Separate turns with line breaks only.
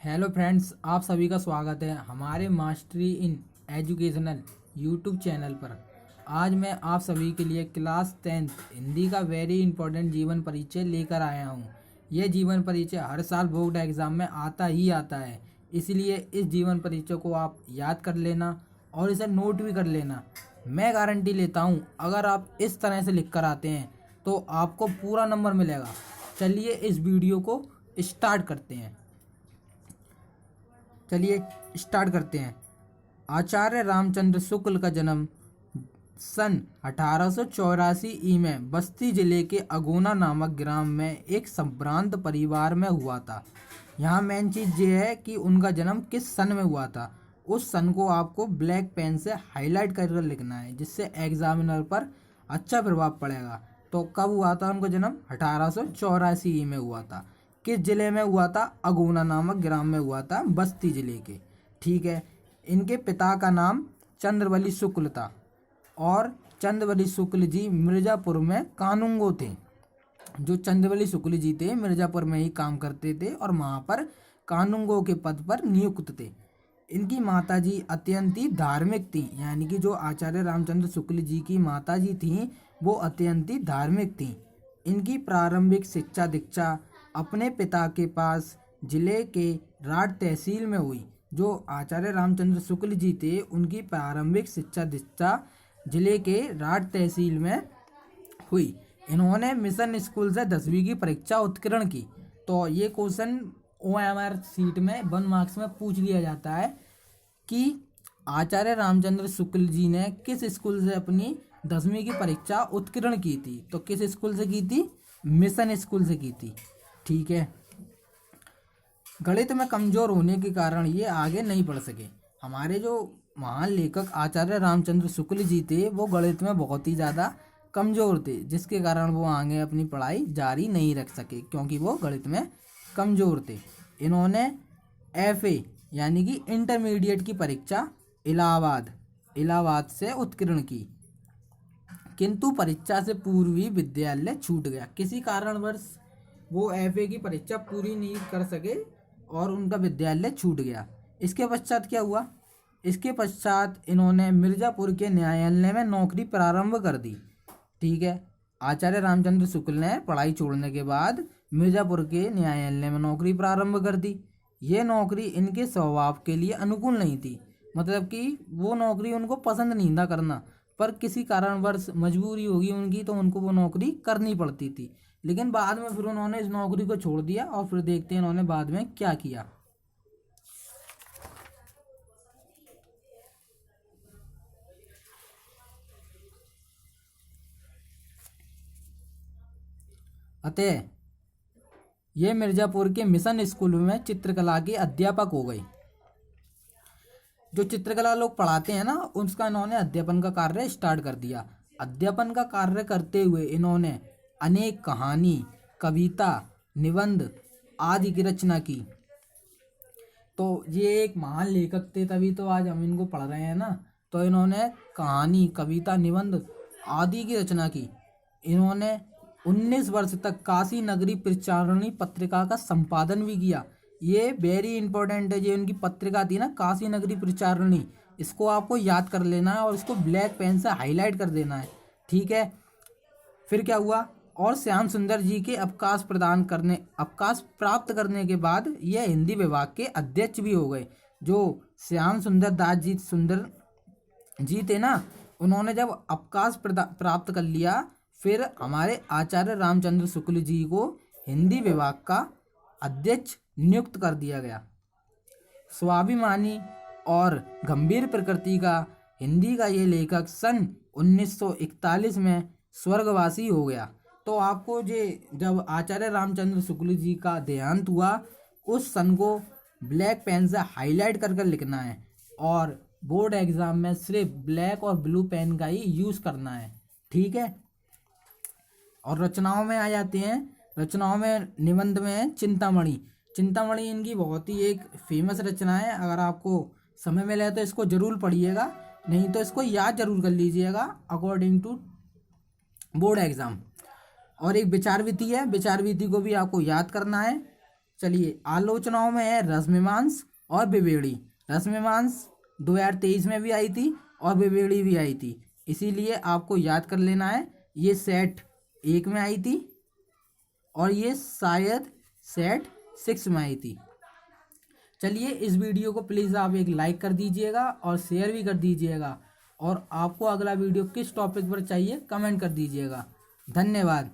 Hello friends, आप सभी का स्वागत है हमारे mastery in educational YouTube channel पर। आज मैं आप सभी के लिए क्लास 10th हिंदी का वेरी इंपॉर्टेंट जीवन परिचय लेकर आया हूँ। यह जीवन परिचय हर साल बोर्ड एग्ज़ाम में आता ही आता है, इसलिए इस जीवन परिचय को आप याद कर लेना और इसे नोट भी कर लेना। मैं गारंटी लेता हूँ, अगर आप इस तरह से लिख कर आते हैं तो आपको पूरा नंबर मिलेगा। चलिए इस वीडियो को स्टार्ट करते हैं। आचार्य रामचंद्र शुक्ल का जन्म सन 1884 ई में बस्ती जिले के अगोना नामक ग्राम में एक संभ्रांत परिवार में हुआ था। यहाँ मेन चीज़ ये है कि उनका जन्म किस सन में हुआ था। उस सन को आपको ब्लैक पेन से हाईलाइट करके लिखना है, जिससे एग्जामिनर पर अच्छा प्रभाव पड़ेगा। तो कब हुआ था उनका जन्म? 1884 ई में हुआ था। किस जिले में हुआ था? अगोना नामक ग्राम में हुआ था, बस्ती जिले के। ठीक है। इनके पिता का नाम चंद्रवली शुक्ल था और चंद्रवली शुक्ल जी मिर्ज़ापुर में कानूंगो थे। जो चंद्रवली शुक्ल जी थे मिर्ज़ापुर में ही काम करते थे और वहाँ पर कानूंगो के पद पर नियुक्त थे। इनकी माताजी अत्यंत ही धार्मिक थी, यानी कि जो आचार्य रामचंद्र शुक्ल जी की माताजी थीं वो अत्यंत ही धार्मिक थीं। इनकी प्रारंभिक शिक्षा दीक्षा अपने पिता के पास जिले के राठ तहसील में हुई। जो आचार्य रामचंद्र शुक्ल जी थे उनकी प्रारंभिक शिक्षा दीक्षा जिले के राठ तहसील में हुई। इन्होंने मिशन स्कूल से 10वीं की परीक्षा उत्तीर्ण की। तो ये क्वेश्चन OMR सीट में 1 मार्क्स में पूछ लिया जाता है कि आचार्य रामचंद्र शुक्ल जी ने किस स्कूल से अपनी 10वीं की परीक्षा उत्तीर्ण की थी। तो किस स्कूल से की थी? मिशन स्कूल से की थी। ठीक है। गणित में कमजोर होने के कारण ये आगे नहीं बढ़ सके। हमारे जो महान लेखक आचार्य रामचंद्र शुक्ल जी थे वो गणित में बहुत ही ज़्यादा कमज़ोर थे, जिसके कारण वो आगे अपनी पढ़ाई जारी नहीं रख सके, क्योंकि वो गणित में कमज़ोर थे। इन्होंने FA यानी कि इंटरमीडिएट की परीक्षा इलाहाबाद से उत्तीर्ण की, किंतु परीक्षा से पूर्व ही विद्यालय छूट गया। किसी कारणवश वो FA की परीक्षा पूरी नहीं कर सके और उनका विद्यालय छूट गया। इसके पश्चात क्या हुआ? इसके पश्चात इन्होंने मिर्ज़ापुर के न्यायालय में नौकरी प्रारंभ कर दी। ठीक है। आचार्य रामचंद्र शुक्ल ने पढ़ाई छोड़ने के बाद मिर्ज़ापुर के न्यायालय में नौकरी प्रारंभ कर दी। ये नौकरी इनके स्वभाव के लिए अनुकूल नहीं थी, मतलब कि वो नौकरी उनको पसंद नहीं था करना, पर किसी कारणवश मजबूरी होगी उनकी तो उनको वो नौकरी करनी पड़ती थी। लेकिन बाद में फिर उन्होंने इस नौकरी को छोड़ दिया और फिर देखते हैं इन्होंने बाद में क्या किया। अतः ये मिर्ज़ापुर के मिशन स्कूल में चित्रकला के अध्यापक हो गए। जो चित्रकला लोग पढ़ाते हैं ना, उसका इन्होंने अध्यापन का कार्य स्टार्ट कर दिया। अध्यापन का कार्य करते हुए इन्होंने अनेक कहानी, कविता, निबंध आदि की रचना की। तो ये एक महान लेखक थे, तभी तो आज हम इनको पढ़ रहे हैं ना। तो इन्होंने कहानी, कविता, निबंध आदि की रचना की। इन्होंने 19 वर्ष तक काशी नगरी प्रचारणी पत्रिका का संपादन भी किया। ये वेरी इंपॉर्टेंट है। जो उनकी पत्रिका थी ना, काशी नगरी प्रचारणी, इसको आपको याद कर लेना है और इसको ब्लैक पेन से हाईलाइट कर देना है। ठीक है। फिर क्या हुआ? और श्याम सुंदर जी के अवकाश प्राप्त करने के बाद यह हिंदी विभाग के अध्यक्ष भी हो गए। जो श्याम सुंदर दास जी सुंदर जी थे ना, उन्होंने जब अवकाश प्राप्त कर लिया, फिर हमारे आचार्य रामचंद्र शुक्ल जी को हिंदी विभाग का अध्यक्ष नियुक्त कर दिया गया। स्वाभिमानी और गंभीर प्रकृति का हिंदी का ये लेखक सन 1941 में स्वर्गवासी हो गया। तो आपको जब आचार्य रामचंद्र शुक्ल जी का देहांत हुआ, उस सन को ब्लैक पेन से हाईलाइट कर लिखना है और बोर्ड एग्जाम में सिर्फ ब्लैक और ब्लू पेन का ही यूज़ करना है। ठीक है। और रचनाओं में आ जाते हैं। रचनाओं में निबंध में है चिंतामणि। चिंतामणि इनकी बहुत ही एक फेमस रचना है। अगर आपको समय मिले तो इसको जरूर पढ़िएगा, नहीं तो इसको याद जरूर कर लीजिएगा अकॉर्डिंग टू बोर्ड एग्जाम। और एक विचार विधि है, विचार विधि को भी आपको याद करना है। चलिए आलोचनाओं में है रसमीमांस और विवेड़ी। रसमीमांस 2023 में भी आई थी और विवेड़ी भी आई थी, इसीलिए आपको याद कर लेना है। ये सेट 1 में आई थी और ये शायद सेट 6 में आई थी। चलिए इस वीडियो को प्लीज़ आप एक लाइक कर दीजिएगा और शेयर भी कर दीजिएगा, और आपको अगला वीडियो किस टॉपिक पर चाहिए कमेंट कर दीजिएगा। धन्यवाद।